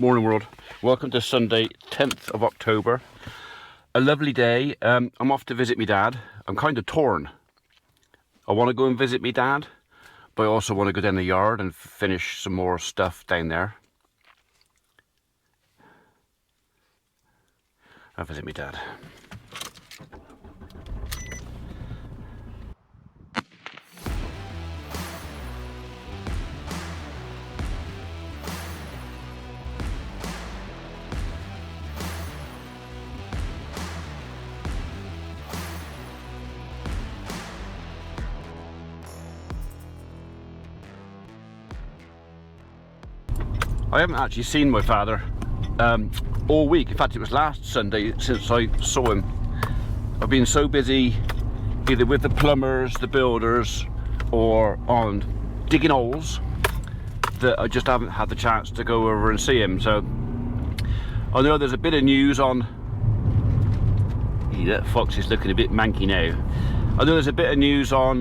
Morning world, welcome to Sunday 10th of October. A lovely day. I'm off to visit my dad. I'm kind of torn. I want to go and visit my dad, but I also want to go down the yard and finish some more stuff down there. I'll visit my dad. I haven't actually seen my father all week. In fact, it was last Sunday since I saw him. I've been so busy either with the plumbers, the builders, or on digging holes that I just haven't had the chance to go over and see him. So I know there's a bit of news on... That fox is looking a bit manky now. I know there's a bit of news on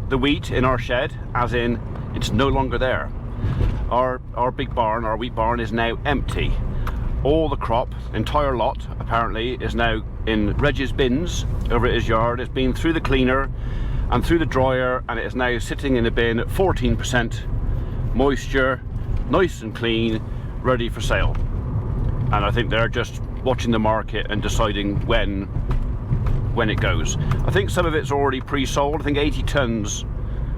the wheat in our shed, as in it's no longer there. Our big barn, our wheat barn, is now empty. All the crop, entire lot, apparently, is now in Reg's bins over at his yard. It's been through the cleaner and through the dryer, and it is now sitting in a bin at 14% moisture, nice and clean, ready for sale. And I think they're just watching the market and deciding when it goes. I think some of it's already pre-sold. I think 80 tons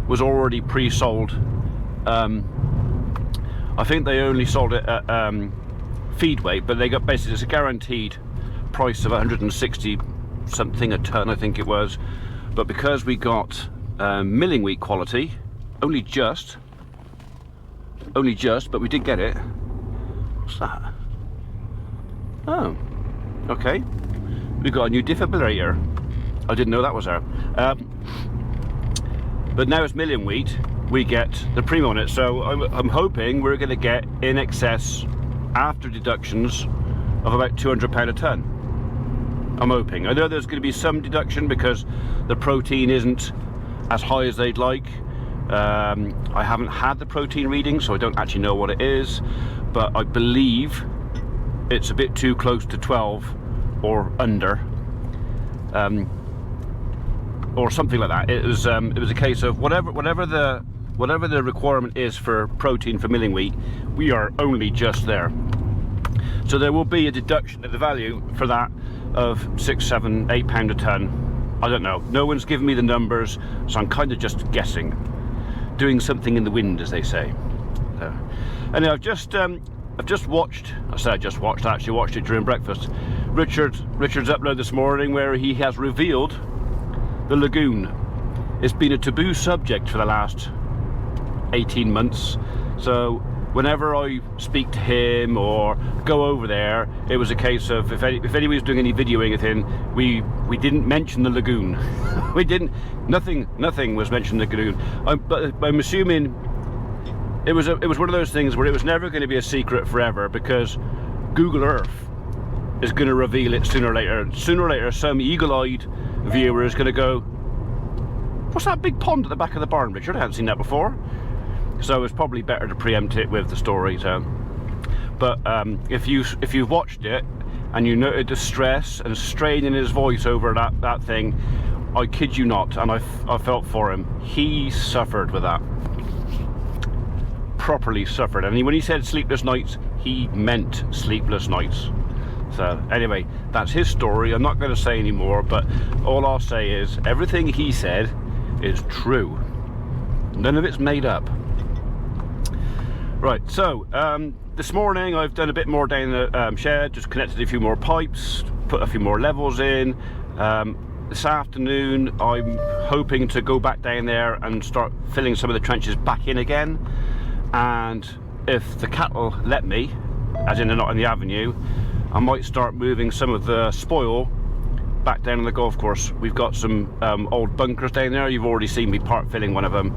was already pre-sold. I think they only sold it at feed weight, but they got basically, it's a guaranteed price of 160 something a ton, I think it was. But because we got milling wheat quality, only just, but we did get it. What's that? Oh, okay. We got a new defibrillator. I didn't know that was there. But now it's milling wheat, we get the premium on it. So I'm hoping we're going to get in excess, after deductions, of about £200 a ton. I'm hoping. I know there's going to be some deduction because the protein isn't as high as they'd like. I haven't had the protein reading, so I don't actually know what it is, but I believe it's a bit too close to 12 or under, or something like that. It was a case of whatever the requirement is for protein for milling wheat, we are only just there. So there will be a deduction of the value for that of £6, £7, £8 a ton. I don't know. No one's given me the numbers, so I'm kind of just guessing, doing something in the wind, as they say. So, anyway, I've just watched. I actually watched it during breakfast. Richard's upload this morning where he has revealed the lagoon. It's been a taboo subject for the last 18 months, so whenever I speak to him or go over there, it was a case of if anybody was doing any videoing of him, we didn't mention the lagoon. Nothing was mentioned in the lagoon. But I'm assuming it was one of those things where it was never going to be a secret forever, because Google Earth is going to reveal it sooner or later. Sooner or later, some eagle-eyed viewer is going to go, "What's that big pond at the back of the barn, Richard? I haven't seen that before." So it's probably better to preempt it with the story. So, but if you've watched it and you noted the stress and strain in his voice over that thing, I kid you not, and I felt for him. He suffered with that. Properly suffered. And when he said sleepless nights, he meant sleepless nights. So anyway, that's his story. I'm not going to say any more, but all I'll say is everything he said is true. None of it's made up. Right, so this morning I've done a bit more down the shed, just connected a few more pipes, put a few more levels in. This afternoon I'm hoping to go back down there and start filling some of the trenches back in again. And if the cattle let me, as in they're not in the avenue, I might start moving some of the spoil back down on the golf course. We've got some old bunkers down there. You've already seen me part filling one of them.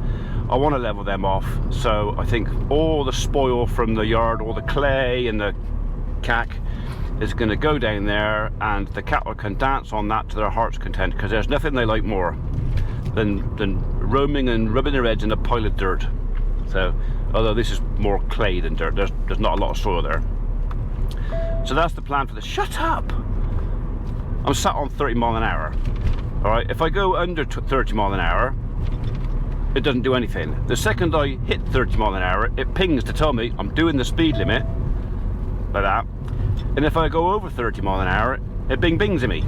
I want to level them off, so I think all the spoil from the yard, all the clay and the cack, is going to go down there, and the cattle can dance on that to their heart's content, because there's nothing they like more than roaming and rubbing their heads in a pile of dirt. So although this is more clay than dirt, there's not a lot of soil there. So that's the plan for this. Shut up! I'm sat on 30 mile an hour. Alright, if I go under 30 mile an hour, it doesn't do anything. The second I hit 30 mile an hour, it pings to tell me I'm doing the speed limit, like that. And if I go over 30 mile an hour, it bings at me.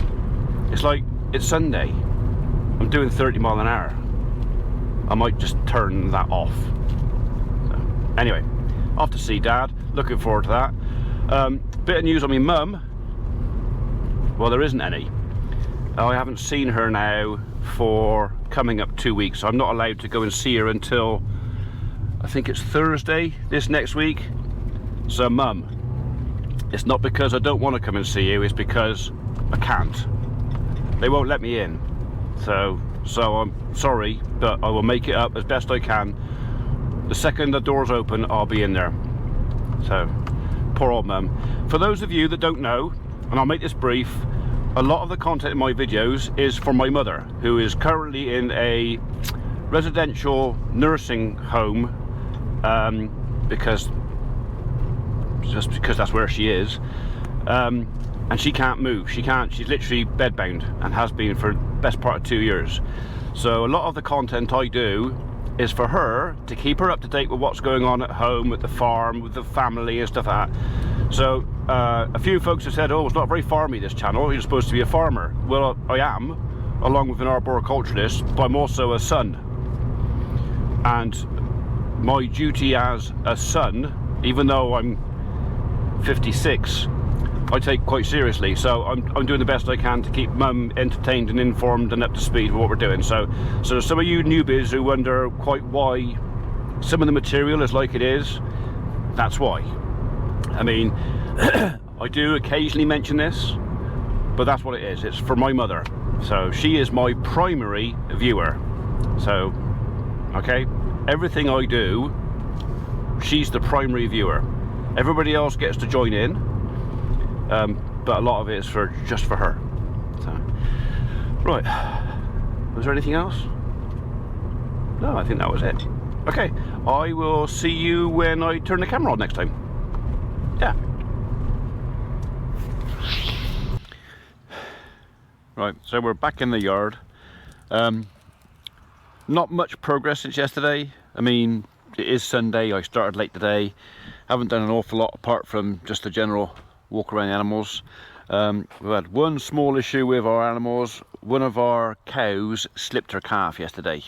It's like, it's Sunday, I'm doing 30 mile an hour. I might just turn that off. So, anyway, off to see Dad, looking forward to that. Bit of news on my mum. Well, there isn't any. I haven't seen her now for coming up 2 weeks. I'm not allowed to go and see her until I think it's Thursday this next week. So Mum, it's not because I don't want to come and see you, it's because I can't. They won't let me in. So I'm sorry, but I will make it up as best I can. The second the doors open, I'll be in there. So, poor old Mum. For those of you that don't know, and I'll make this brief, a lot of the content in my videos is for my mother, who is currently in a residential nursing home, because that's where she is, and she can't move. She's literally bedbound and has been for the best part of 2 years. So a lot of the content I do is for her, to keep her up to date with what's going on at home, at the farm, with the family and stuff like that. So a few folks have said, oh, it's not very farmy, this channel, you're supposed to be a farmer. Well, I am, along with an arboriculturist, but I'm also a son. And my duty as a son, even though I'm 56, I take quite seriously. So I'm doing the best I can to keep Mum entertained and informed and up to speed with what we're doing. So some of you newbies who wonder quite why some of the material is like it is, that's why. I mean, I do occasionally mention this, but that's what it is. It's for my mother. So she is my primary viewer. So, okay, everything I do, she's the primary viewer. Everybody else gets to join in, but a lot of it is just for her. So, right, was there anything else? No, I think that was it. Okay, I will see you when I turn the camera on next time. Yeah. Right, so we're back in the yard. Not much progress since yesterday. I mean, it is Sunday, I started late today. Haven't done an awful lot apart from just a general walk around the animals. We've had one small issue with our animals. One of our cows slipped her calf yesterday.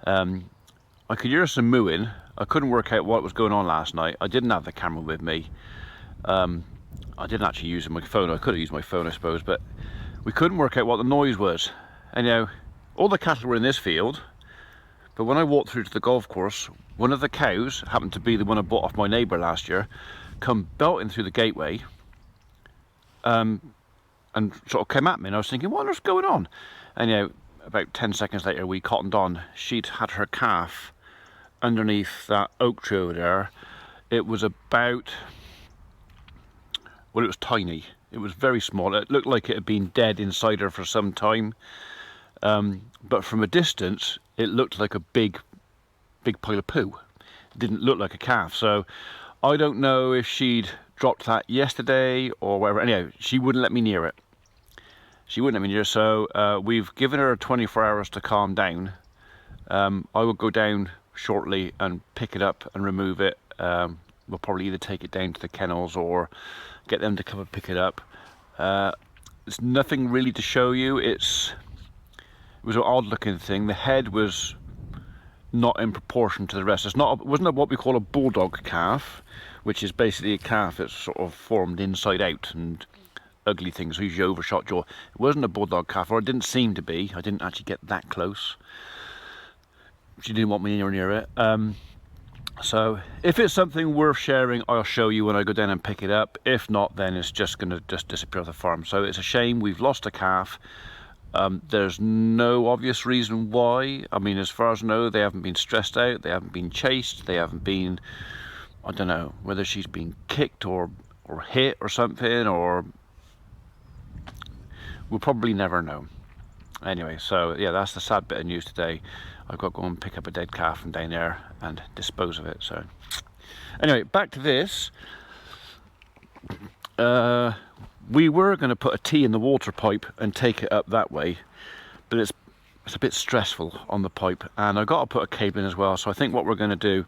I could hear some mooing. I couldn't work out what was going on last night. I didn't have the camera with me. I didn't actually use my phone. I could have used my phone, I suppose, but we couldn't work out what the noise was. And you know, all the cattle were in this field, but when I walked through to the golf course, one of the cows, happened to be the one I bought off my neighbour last year, come belting through the gateway, and sort of came at me, and I was thinking, what's going on? And you know, about 10 seconds later we cottoned on. She'd had her calf underneath that oak tree over there. It was about, well, it was tiny. It was very small. It looked like it had been dead inside her for some time. But from a distance, it looked like a big pile of poo. It didn't look like a calf. So I don't know if she'd dropped that yesterday or whatever. Anyhow, she wouldn't let me near it. She wouldn't let me near it. So we've given her 24 hours to calm down. I will go down shortly and pick it up and remove it. We'll probably either take it down to the kennels or get them to come and pick it up. There's nothing really to show you. It was an odd looking thing. The head was not in proportion to the rest. It wasn't what we call a bulldog calf, which is basically a calf that's sort of formed inside out and ugly things, usually overshot jaw. It wasn't a bulldog calf, or it didn't seem to be. I didn't actually get that close. She didn't want me near it. So if it's something worth sharing, I'll show you when I go down and pick it up. If not, then it's just going to disappear off the farm. So it's a shame we've lost a calf. There's no obvious reason why. I mean, as far as I know, they haven't been stressed out, they haven't been chased, they haven't been, I don't know, whether she's been kicked or hit or something, or we'll probably never know. Anyway, so yeah, that's the sad bit of news today. I've got to go and pick up a dead calf from down there and dispose of it. So anyway, back to this. We were going to put a T in the water pipe and take it up that way, but it's a bit stressful on the pipe, and I've got to put a cable in as well. So I think what we're going to do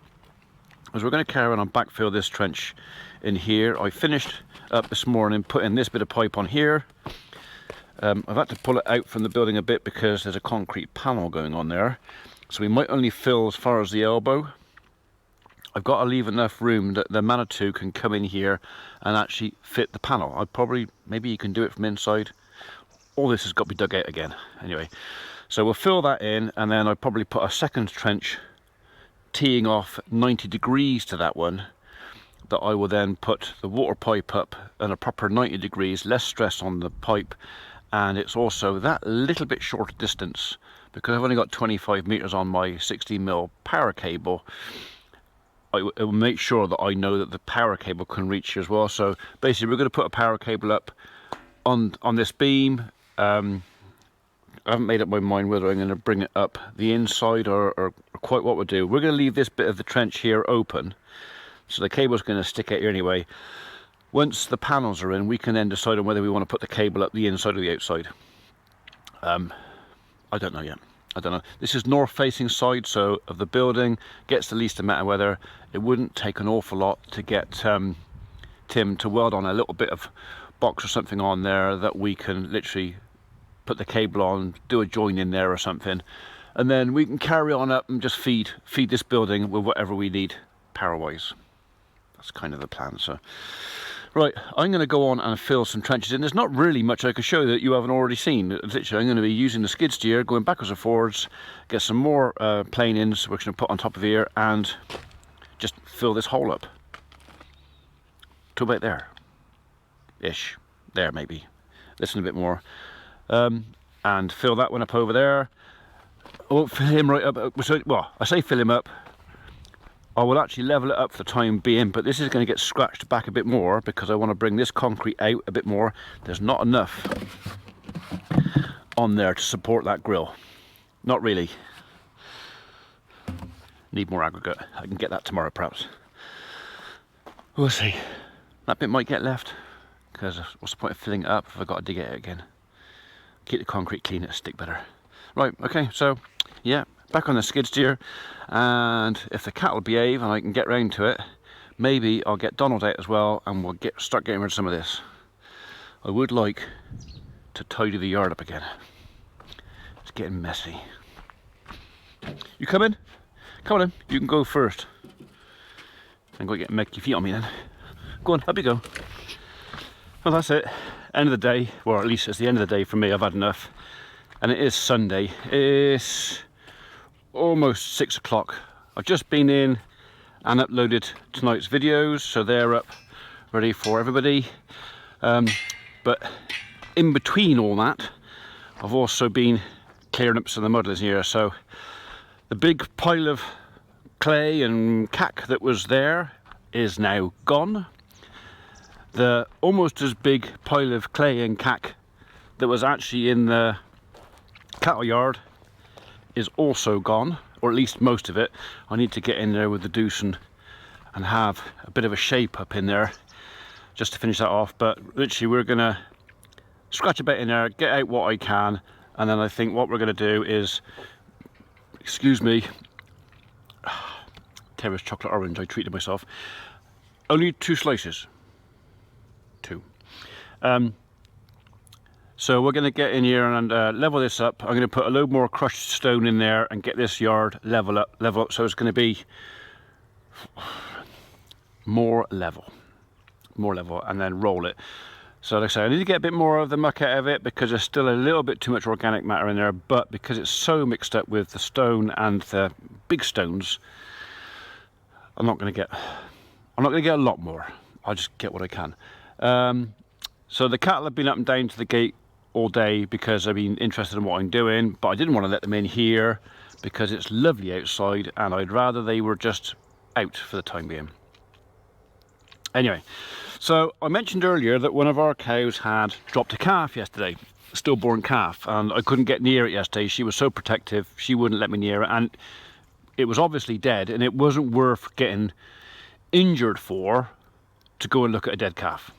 is we're going to carry on and backfill this trench in here. I finished up this morning putting this bit of pipe on here. I've had to pull it out from the building a bit because there's a concrete panel going on there, so we might only fill as far as the elbow. I've got to leave enough room that the Manitou can come in here and actually fit the panel. Maybe you can do it from inside. All this has got to be dug out again. Anyway, so we'll fill that in, and then I'll probably put a second trench teeing off 90 degrees to that one, that I will then put the water pipe up in a proper 90 degrees, less stress on the pipe, and it's also that little bit shorter distance because I've only got 25 meters on my 60mm power cable. I will make sure that I know that the power cable can reach here as well. So basically we're going to put a power cable up on this beam. I haven't made up my mind whether I'm going to bring it up the inside or quite what we'll do. We're going to leave this bit of the trench here open, so the cable's going to stick out here anyway. Once the panels are in, we can then decide on whether we want to put the cable up the inside or the outside. I don't know yet. I don't know. This is north facing side, so of the building, gets the least amount of weather. It wouldn't take an awful lot to get Tim to weld on a little bit of box or something on there that we can literally put the cable on, do a join in there or something, and then we can carry on up and just feed this building with whatever we need power wise. That's kind of the plan. So right, I'm going to go on and fill some trenches in. There's not really much I can show that you haven't already seen. Literally, I'm going to be using the skid steer, going backwards and forwards, get some more plane ins we're going to put on top of here, and just fill this hole up to about there ish, there maybe, listen a bit more, and fill that one up over there. I won't fill him right up, well, I say fill him up, I will actually level it up for the time being, but this is going to get scratched back a bit more because I want to bring this concrete out a bit more. There's not enough on there to support that grill. Not really. Need more aggregate. I can get that tomorrow perhaps. We'll see. That bit might get left because what's the point of filling it up if I've got to dig it out again? Keep the concrete clean, it'll stick better. Right, okay, so yeah, back on the skid steer, and if the cattle behave and I can get round to it, maybe I'll get Donald out as well and we'll start getting rid of some of this. I would like to tidy the yard up again. It's getting messy. You come in? Come on in, you can go first. I'm going to get make your feet on me then. Go on, up you go. Well, that's it. End of the day, or at least it's the end of the day for me. I've had enough. And it is Sunday. It's almost 6 o'clock. I've just been in and uploaded tonight's videos, so they're up ready for everybody. But in between all that, I've also been clearing up some of the muddlers here. So the big pile of clay and cack that was there is now gone. The almost as big pile of clay and cack that was actually in the cattle yard is also gone, or at least most of it. I need to get in there with the deuce and have a bit of a shape up in there just to finish that off. But literally we're gonna scratch a bit in there, get out what I can, and then I think what we're gonna do is, excuse me, Terrace chocolate orange, I treated myself. Only 2 slices. 2. So we're going to get in here and level this up. I'm going to put a load more crushed stone in there and get this yard level up. So it's going to be more level, and then roll it. So like I say, I need to get a bit more of the muck out of it because there's still a little bit too much organic matter in there. But because it's so mixed up with the stone and the big stones, I'm not going to get a lot more. I'll just get what I can. So the cattle have been up and down to the gate all day because I've been interested in what I'm doing, but I didn't want to let them in here because it's lovely outside and I'd rather they were just out for the time being. Anyway, so I mentioned earlier that one of our cows had dropped a calf yesterday, a stillborn calf, and I couldn't get near it yesterday. She was so protective, she wouldn't let me near it, and it was obviously dead, and it wasn't worth getting injured for to go and look at a dead calf.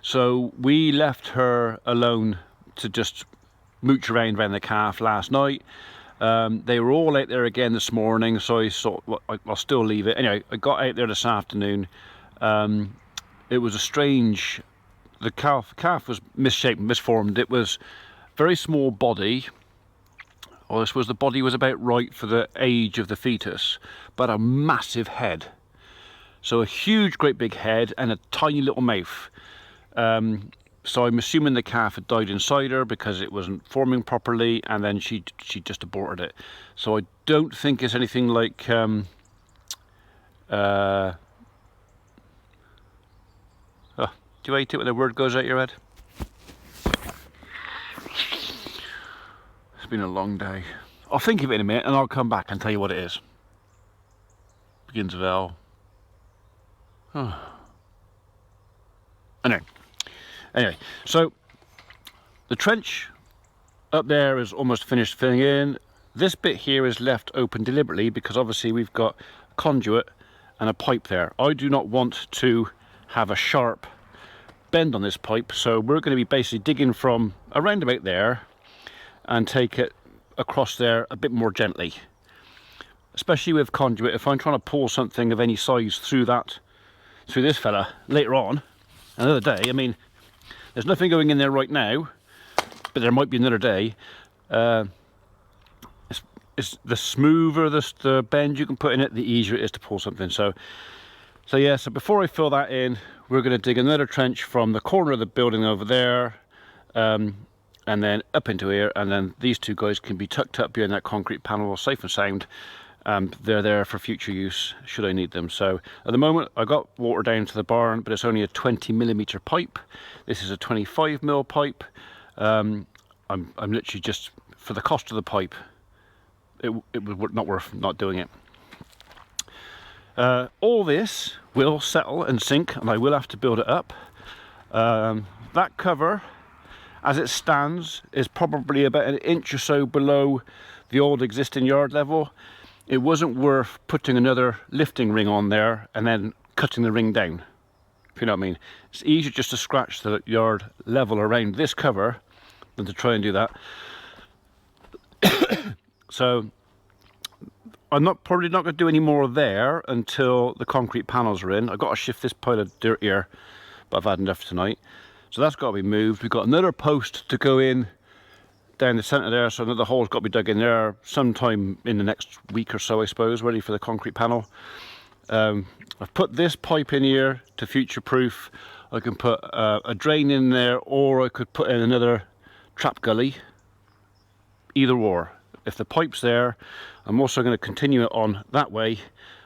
So we left her alone to just mooch around the calf last night. They were all out there again this morning, so I thought, well, I'll still leave it. Anyway, I got out there this afternoon. It was a strange, the calf was misshapen, misformed. It was very small body. Well, I suppose the body was about right for the age of the fetus, but a massive head. So a huge, great big head and a tiny little mouth. So I'm assuming the calf had died inside her because it wasn't forming properly, and then she just aborted it. So I don't think it's anything like oh, do you hate it when the word goes out your head? It's been a long day. I'll think of it in a minute and I'll come back and tell you what it is. Begins with L. Oh. Anyway, so the trench up there is almost finished filling in. This bit here is left open deliberately because obviously we've got a conduit and a pipe there. I do not want to have a sharp bend on this pipe, so we're going to be basically digging from around about there and take it across there a bit more gently. Especially with conduit, if I'm trying to pull something of any size through this fella later on, another day, I mean, there's nothing going in there right now, but there might be another day. It's the smoother the bend you can put in it, the easier it is to pull something. So before I fill that in, we're going to dig another trench from the corner of the building over there, and then up into here, and then these two guys can be tucked up behind that concrete panel, safe and sound. They're there for future use should I need them. So at the moment I got water down to the barn, but it's only a 20mm pipe. This is a 25mm pipe. I'm literally just, for the cost of the pipe, it was not worth not doing it. All this will settle and sink, and I will have to build it up. That cover, as it stands, is probably about an inch or so below the old existing yard level. It wasn't worth putting another lifting ring on there and then cutting the ring down, if you know what I mean. It's easier just to scratch the yard level around this cover than to try and do that. So I'm probably not going to do any more there until the concrete panels are in. I've got to shift this pile of dirt here, but I've had enough tonight. So that's got to be moved. We've got another post to go in down the centre there, so another hole's got to be dug in there sometime in the next week or so, I suppose, ready for the concrete panel. I've put this pipe in here to future-proof. I can put a drain in there, or I could put in another trap gully. Either or. If the pipe's there, I'm also going to continue it on that way,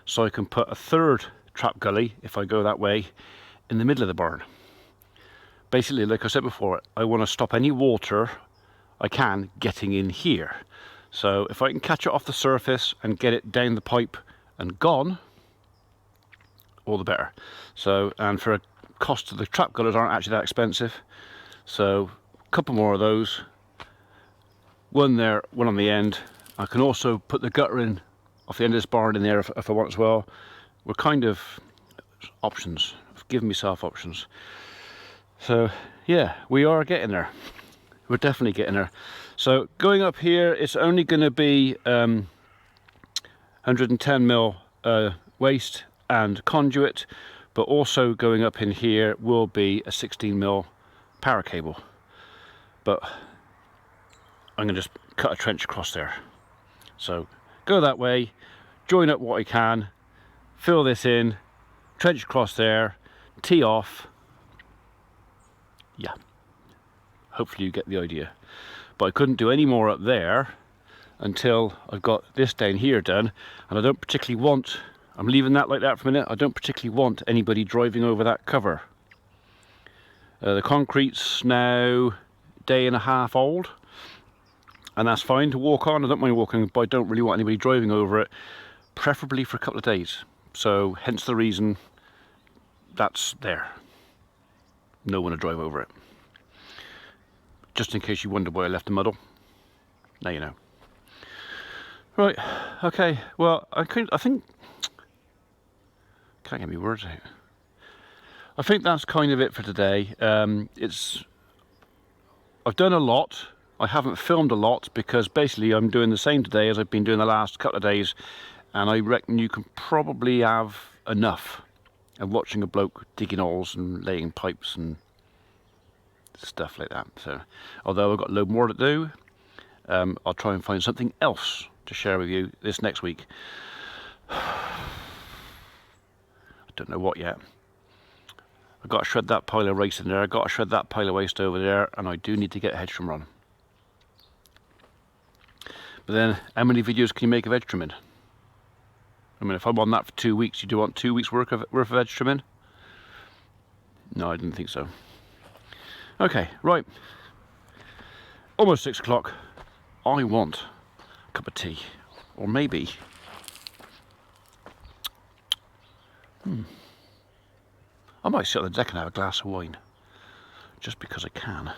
so I can put a third trap gully, if I go that way, in the middle of the barn. Basically, like I said before, I want to stop any water I can getting in here. So if I can catch it off the surface and get it down the pipe and gone, all the better. So, and for a cost of the trap gullers aren't actually that expensive. So a couple more of those, one there, one on the end. I can also put the gutter in off the end of this barn in there if I want as well. We're kind of options. I've given myself options. So yeah, we are getting there. We're definitely getting there. So going up here, it's only going to be 110mm waste and conduit, but also going up in here will be a 16mm power cable. But I'm going to just cut a trench across there. So go that way, join up what I can, fill this in, trench across there, tee off. Yeah. Hopefully you get the idea. But I couldn't do any more up there until I've got this down here done, and I don't particularly want, I'm leaving that like that for a minute, I don't particularly want anybody driving over that cover. The concrete's now a day and a half old, and that's fine to walk on. I don't mind walking, but I don't really want anybody driving over it, preferably for a couple of days. So hence the reason that's there. No one to drive over it. Just in case you wonder why I left the muddle. Now you know. Right, okay, well, I think, can't get my words out. I think that's kind of it for today. I've done a lot. I haven't filmed a lot because basically I'm doing the same today as I've been doing the last couple of days, and I reckon you can probably have enough of watching a bloke digging holes and laying pipes and stuff like that. So although I've got a load more to do, I'll try and find something else to share with you this next week. I don't know what yet. I've got to shred that pile of rice in there, I've got to shred that pile of waste over there, and I do need to get hedge trim on. But then, how many videos can you make of edge trimming? I mean, if I'm on that for 2 weeks, you do want 2 weeks worth of edge trimming? No, I didn't think so. Okay, right. Almost 6 o'clock. I want a cup of tea. Or maybe... I might sit on the deck and have a glass of wine. Just because I can.